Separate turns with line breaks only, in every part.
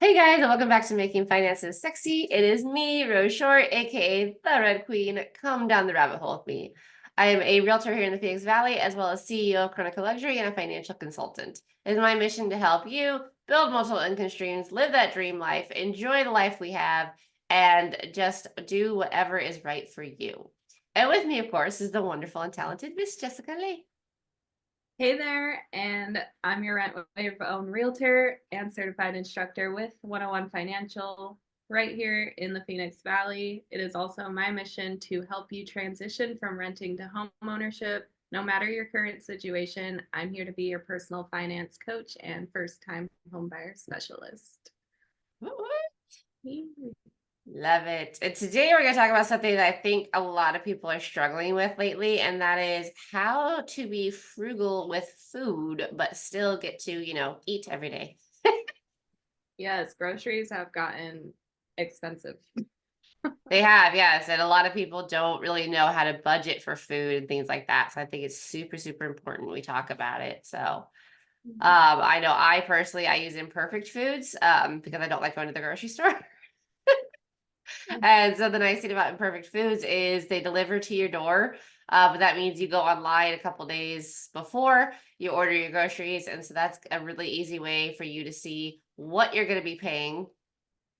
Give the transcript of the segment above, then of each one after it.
Hey guys, and welcome back to Making Finances Sexy. It is me, Rose Short, aka the Red Queen. Come down the rabbit hole with me. I am a realtor here in the Phoenix Valley, as well as CEO of Chronicle Luxury and a financial consultant. It is my mission to help you build multiple income streams, live that dream life, enjoy the life we have, and just do whatever is right for you. And with me, of course, is the wonderful and talented Miss Jessica Lee.
Hey there, and I'm your rent your own realtor and certified instructor with 101 Financial right here in the Phoenix Valley. It is also my mission to help you transition from renting to home ownership. No matter your current situation, I'm here to be your personal finance coach and first-time homebuyer specialist.
Love it. And today we're going to talk about something that I think a lot of people are struggling with lately, and that is how to be frugal with food, but still get to, eat every day.
Yes, groceries have gotten expensive.
They have, yes. And a lot of people don't really know how to budget for food and things like that. So I think it's super, super important we talk about it. So I know I personally, I use Imperfect Foods because I don't like going to the grocery store. And so the nice thing about Imperfect Foods is they deliver to your door. But that means you go online a couple days before you order your groceries. And so that's a really easy way for you to see what you're going to be paying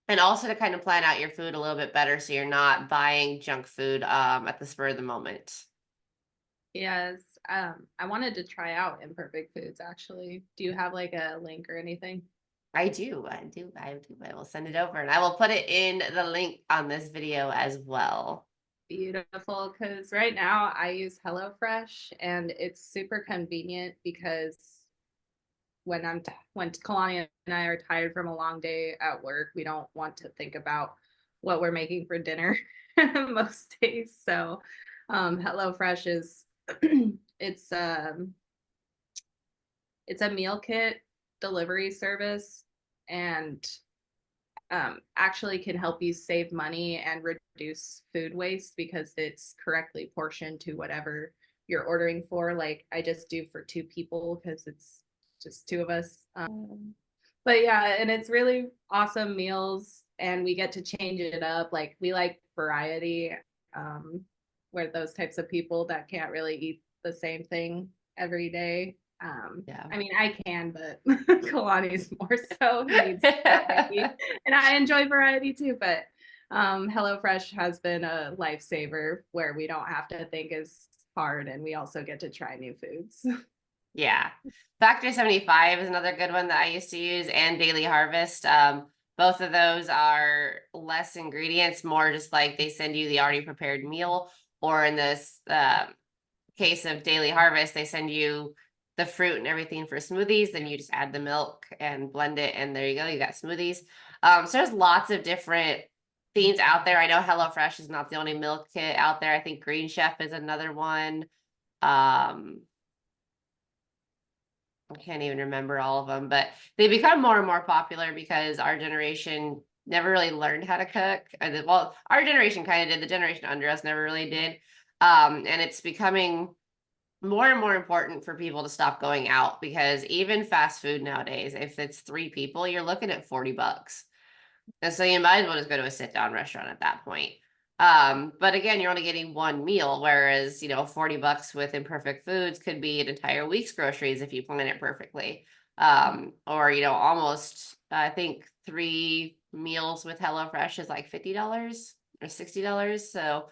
and also to kind of plan out your food a little bit better so you're not buying junk food at the spur of the moment.
Yes, I wanted to try out Imperfect Foods actually. Do you have like a link or anything?
I do. I will send it over and I will put it in the link on this video as well.
Beautiful, because right now I use HelloFresh and it's super convenient because when Kalani and I are tired from a long day at work, we don't want to think about what we're making for dinner most days. So HelloFresh is it's it's a meal kit delivery service and actually can help you save money and reduce food waste because it's correctly portioned to whatever you're ordering for. Like I just do for two people because it's just two of us. But yeah, and it's really awesome meals and we get to change it up. Like we like variety. We're those types of people that can't really eat the same thing every day.
Yeah.
I mean, I can, but Kalani's more so. He needs variety. And I enjoy variety too, but HelloFresh has been a lifesaver where we don't have to think as hard and we also get to try new foods.
Yeah. Factor 75 is another good one that I used to use, and Daily Harvest. Both of those are less ingredients, more just like they send you the already prepared meal, or in this case of Daily Harvest, they send you the fruit and everything for smoothies. Then you just add the milk and blend it, and there you go. You got smoothies. So there's lots of different things out there. I know HelloFresh is not the only milk kit out there. I think Green Chef is another one. I can't even remember all of them, but they become more and more popular because our generation never really learned how to cook. And well, our generation kind of did, the generation under us never really did. And it's becoming more and more important for people to stop going out because even fast food nowadays, if it's three people, you're looking at $40. And so you might as well just go to a sit down restaurant at that point. But again, you're only getting one meal, whereas, $40 with Imperfect Foods could be an entire week's groceries if you plan it perfectly. Or, almost, I think 3 meals with HelloFresh is like $50 or $60. So,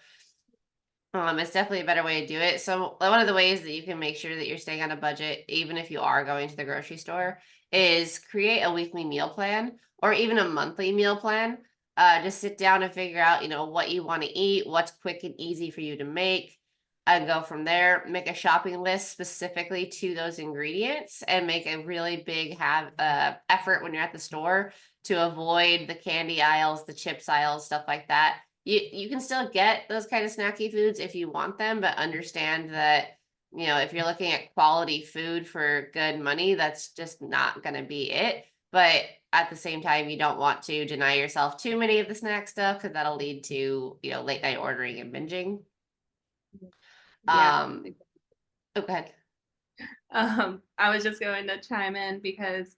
it's definitely a better way to do it. So one of the ways that you can make sure that you're staying on a budget, even if you are going to the grocery store, is create a weekly meal plan or even a monthly meal plan. Just sit down and figure out, what you want to eat, what's quick and easy for you to make, and go from there. Make a shopping list specifically to those ingredients, and make a really big effort when you're at the store to avoid the candy aisles, the chips aisles, stuff like that. You can still get those kind of snacky foods if you want them, but understand that, if you're looking at quality food for good money, that's just not going to be it. But at the same time, you don't want to deny yourself too many of the snack stuff because that'll lead to, late night ordering and binging.
Yeah.
Okay.
I was just going to chime in because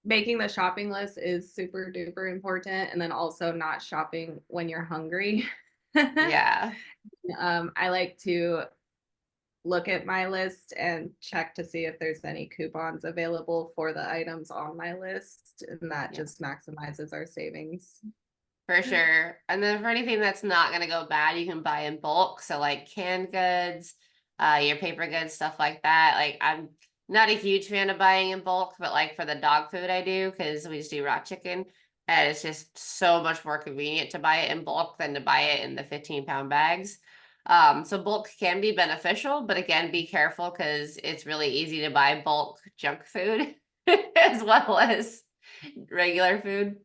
making the shopping list is super duper important, and then also not shopping when you're hungry.
Yeah.
I like to look at my list and check to see if there's any coupons available for the items on my list, and that
Yeah.
just maximizes our savings.
For sure. And then for anything that's not gonna go bad, you can buy in bulk. So like canned goods, your paper goods, stuff like that. Like I'm not a huge fan of buying in bulk, but like for the dog food I do, because we just do raw chicken. And it's just so much more convenient to buy it in bulk than to buy it in the 15-pound bags. So bulk can be beneficial, but again, be careful because it's really easy to buy bulk junk food as well as regular food.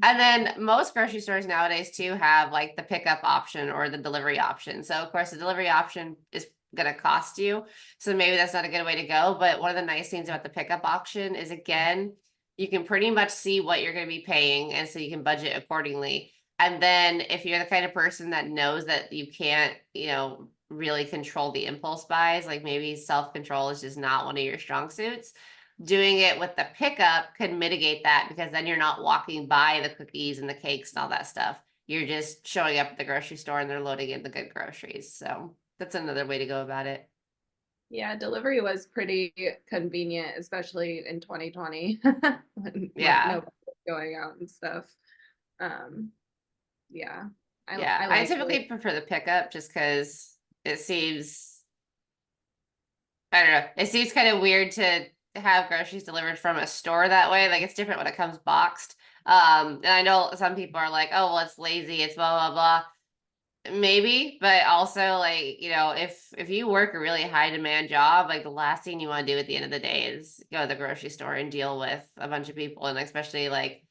And then most grocery stores nowadays too have like the pickup option or the delivery option. So of course the delivery option is gonna cost you. So maybe that's not a good way to go. But one of the nice things about the pickup option is again, you can pretty much see what you're gonna be paying, and so you can budget accordingly. And then if you're the kind of person that knows that you can't, really control the impulse buys, like maybe self-control is just not one of your strong suits, doing it with the pickup could mitigate that, because then you're not walking by the cookies and the cakes and all that stuff. You're just showing up at the grocery store and they're loading in the good groceries. So that's another way to go about it.
Yeah, delivery was pretty convenient, especially in 2020 when like
Yeah.
nobody was going out and stuff. Um, yeah,
Yeah.
I
I
like
typically prefer the pickup just because it seems, I don't know, it seems kind of weird to have groceries delivered from a store that way. Like it's different when it comes boxed. And I know some people are like, oh, well, it's lazy, it's blah, blah, blah. Maybe, but also like, if you work a really high demand job, like the last thing you want to do at the end of the day is go to the grocery store and deal with a bunch of people. And especially like,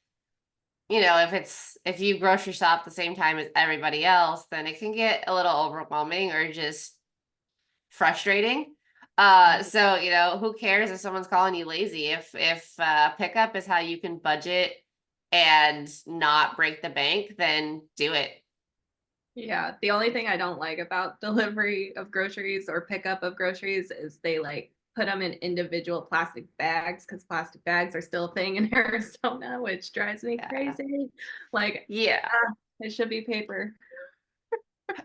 if you grocery shop the same time as everybody else, then it can get a little overwhelming or just frustrating.
it.
So who cares if someone's calling you lazy? If pickup is how you can budget and not break the bank, then do it.
Yeah, the only thing I don't like about delivery of groceries or pickup of groceries is they like put them in individual plastic bags because plastic bags are still a thing in Arizona, which drives me
Yeah.
crazy. Like,
Yeah.
it should be paper.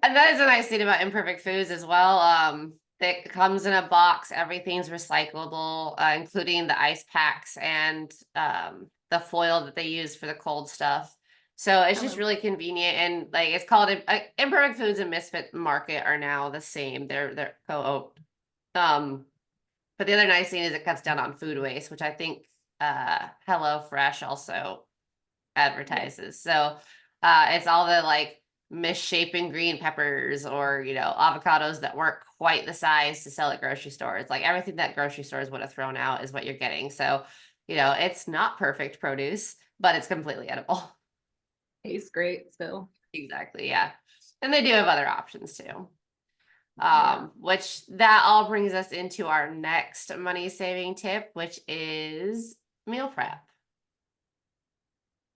And that is a nice thing about Imperfect Foods as well. It comes in a box. Everything's recyclable, including the ice packs and the foil that they use for the cold stuff. So it's
I
just
love
really convenient, and like it's called Imperfect Foods and Misfit Market are now the same. They're co-owned. But the other nice thing is it cuts down on food waste, which I think HelloFresh also
yeah.
advertises. So it's all the like misshapen green peppers or avocados that weren't quite the size to sell at grocery stores. Like everything that grocery stores would have thrown out is what you're getting. So it's not perfect produce, but it's completely edible.
Tastes great still.
Exactly, yeah. And they do have other options too.
Yeah.
Which that all brings us into our next money saving tip, which is meal prep.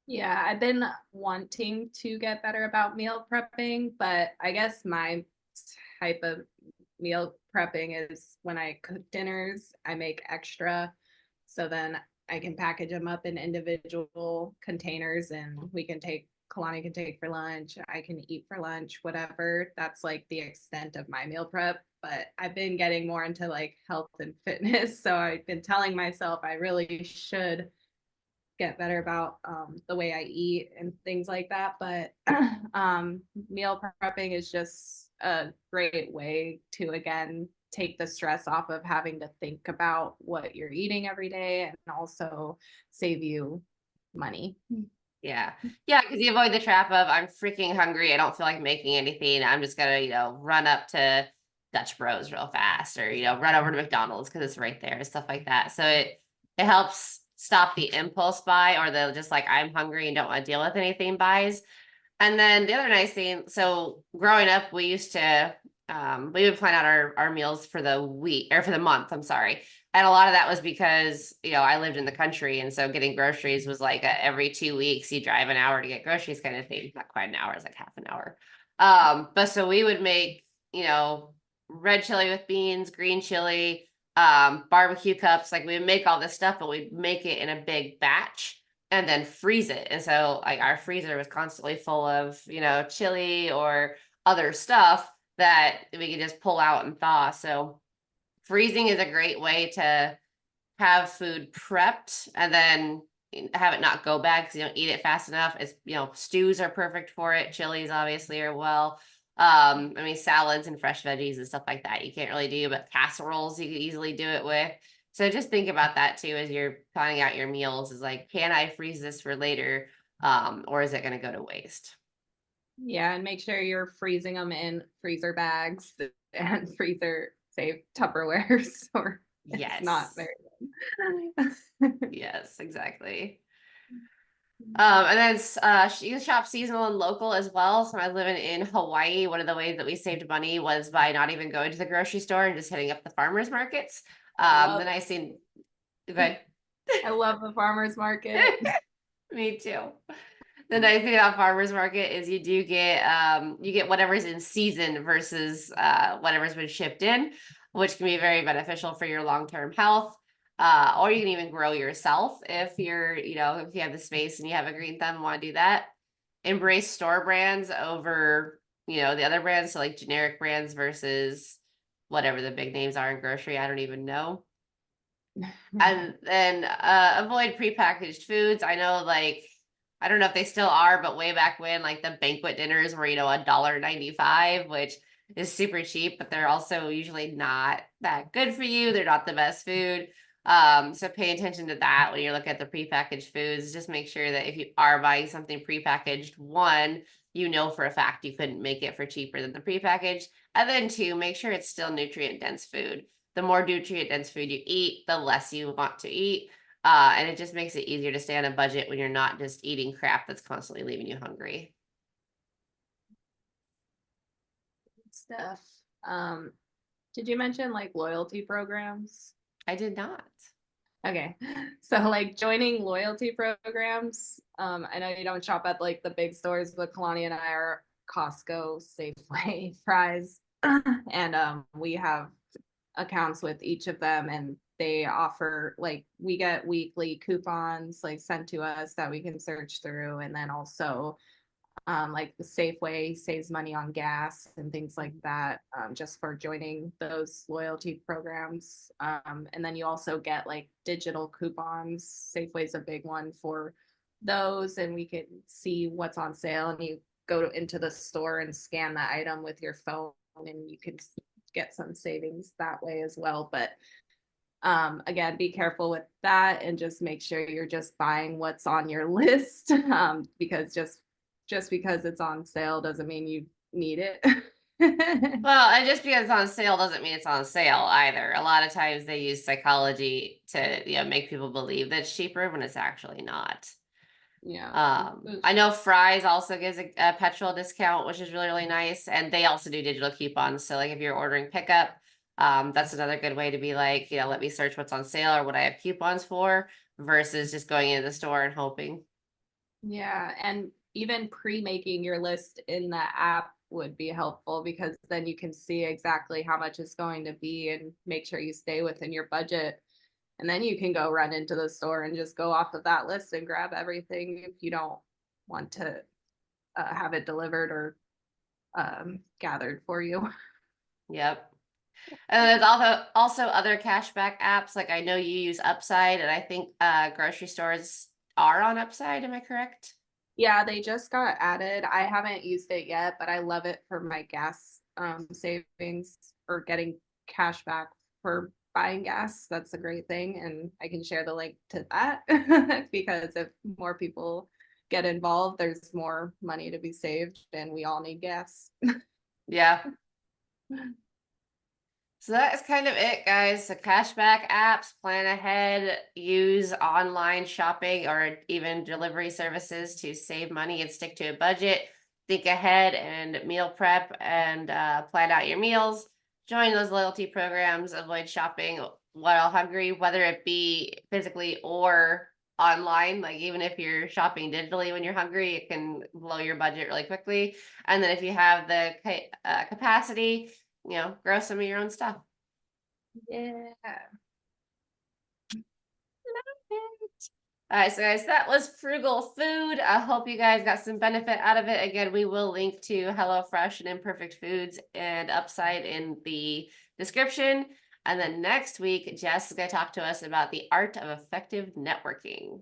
Yeah, I've been wanting to get better about meal prepping, but I guess my type of meal prepping is when I cook dinners, I make extra. So then I can package them up in individual containers and Kalani can take for lunch. I can eat for lunch, whatever. That's like the extent of my meal prep. But I've been getting more into like health and fitness. So I've been telling myself I really should get better about the way I eat and things like that. But meal prepping is just a great way to, again, take the stress off of having to think about what you're eating every day and also save you money.
Yeah. Yeah, because you avoid the trap of I'm freaking hungry. I don't feel like making anything. I'm just gonna, run up to Dutch Bros real fast or, run over to McDonald's because it's right there, stuff like that. So it helps stop the impulse buy or the just like I'm hungry and don't want to deal with anything buys. And then the other nice thing, so growing up, we would plan out our meals for the week or for the month, I'm sorry. And a lot of that was because, I lived in the country. And so getting groceries was like every 2 weeks, you drive an hour to get groceries kind of thing. Not quite an hour, it's like half an hour. But so we would make, red chili with beans, green chili, barbecue cups. Like we make all this stuff, but we make it in a big batch and then freeze it. And so like our freezer was constantly full of, chili or other stuff that we could just pull out and thaw. So freezing is a great way to have food prepped and then have it not go bad because you don't eat it fast enough. It's, stews are perfect for it. Chilies obviously are well. I mean, salads and fresh veggies and stuff like that you can't really do, but casseroles you could easily do it with. So just think about that too as you're planning out your meals, is like, can I freeze this for later? Or is it going to go to waste?
Yeah, and make sure you're freezing them in freezer bags and freezer safe Tupperwares, or it's not
Yes.
very
Yes, exactly. And then you shop seasonal and local as well. So I was living in Hawaii. One of the ways that we saved money was by not even going to the grocery store and just hitting up the farmers markets.
I love
Then I seen good.
I love the farmers market.
Me too. The nice thing about farmers market is you get whatever's in season versus whatever's been shipped in, which can be very beneficial for your long-term health. Or you can even grow yourself if if you have the space and you have a green thumb and want to do that. Embrace store brands over, the other brands. So like generic brands versus whatever the big names are in grocery. I don't even know. And then avoid prepackaged foods. I know, like, I don't know if they still are, but way back when, like, the banquet dinners were, $1.95, which is super cheap, but they're also usually not that good for you. They're not the best food. So pay attention to that when you're looking at the prepackaged foods. Just make sure that if you are buying something prepackaged, one, you know for a fact you couldn't make it for cheaper than the prepackaged. And then two, make sure it's still nutrient dense food. The more nutrient dense food you eat, the less you want to eat. And it just makes it easier to stay on a budget when you're not just eating crap that's constantly leaving you hungry.
Stuff. Um, did you mention like loyalty programs?
I did not.
Okay. So like joining loyalty programs, I know you don't shop at like the big stores, but Kalani and I are Costco, Safeway, Fry's, and we have accounts with each of them, and they offer, like, we get weekly coupons like sent to us that we can search through, and then also like the Safeway saves money on gas and things like that, just for joining those loyalty programs. And then you also get like digital coupons. Safeway's a big one for those, and we can see what's on sale. And you go into the store and scan the item with your phone, and you can get some savings that way as well. But again, be careful with that and just make sure you're just buying what's on your list, because just because it's on sale doesn't mean you need it.
Well, and just because it's on sale doesn't mean it's on sale either. A lot of times they use psychology to, make people believe that it's cheaper when it's actually not.
Yeah.
I know Fry's also gives a petrol discount, which is really, really nice. And they also do digital coupons. So like if you're ordering pickup, that's another good way to be like, let me search what's on sale or what I have coupons for versus just going into the store and hoping.
Yeah, and even pre-making your list in the app would be helpful, because then you can see exactly how much it's going to be and make sure you stay within your budget. And then you can go run into the store and just go off of that list and grab everything if you don't want to have it delivered or gathered for you.
Yep. And there's also other cashback apps. Like I know you use Upside, and I think grocery stores are on Upside. Am I correct?
Yeah, they just got added. I haven't used it yet, but I love it for my gas savings, or getting cash back for buying gas. That's a great thing. And I can share the link to that because if more people get involved, there's more money to be saved, and we all need gas.
Yeah. So that is kind of it, guys. So cashback apps, plan ahead, use online shopping or even delivery services to save money and stick to a budget. Think ahead and meal prep and plan out your meals. Join those loyalty programs. Avoid shopping while hungry, whether it be physically or online. Like even if you're shopping digitally when you're hungry, it can blow your budget really quickly. And then if you have the capacity, grow some of your own stuff.
Yeah.
All right, so guys, that was Frugal Food. I hope you guys got some benefit out of it. Again, we will link to HelloFresh and Imperfect Foods and Upside in the description. And then next week, Jess is going to talk to us about the art of effective networking.